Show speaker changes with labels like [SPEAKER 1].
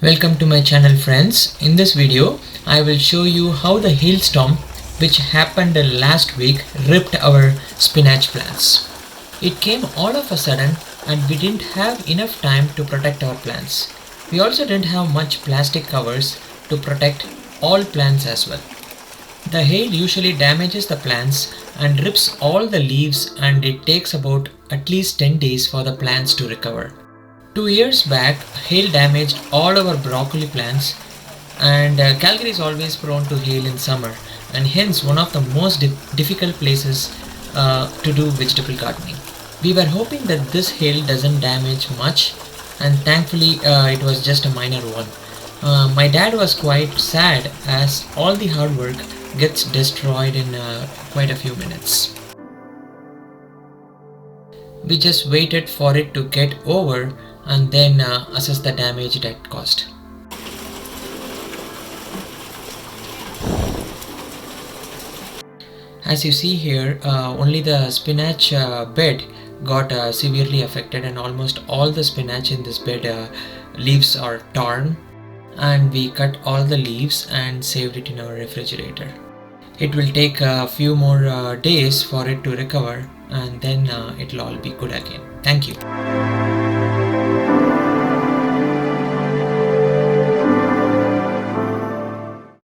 [SPEAKER 1] Welcome to my channel, friends. In this video I will show you how the hailstorm which happened last week ripped our spinach plants. It came all of a sudden and we didn't have enough time to protect our plants. We also didn't have much plastic covers to protect all plants as well. The hail usually damages the plants and rips all the leaves, and it takes about at least 10 days for the plants to recover. 2 years back, hail damaged all our broccoli plants, and Calgary is always prone to hail in summer, and hence one of the most difficult places to do vegetable gardening. We were hoping that this hail doesn't damage much, and thankfully it was just a minor one. My dad was quite sad as all the hard work gets destroyed in quite a few minutes. We just waited for it to get over and then assess the damage it had caused. As you see here, only the spinach bed got severely affected, and almost all the spinach in this bed leaves are torn, and we cut all the leaves and saved it in our refrigerator. It will take a few more days for it to recover, and then it'll all be good again. Thank you.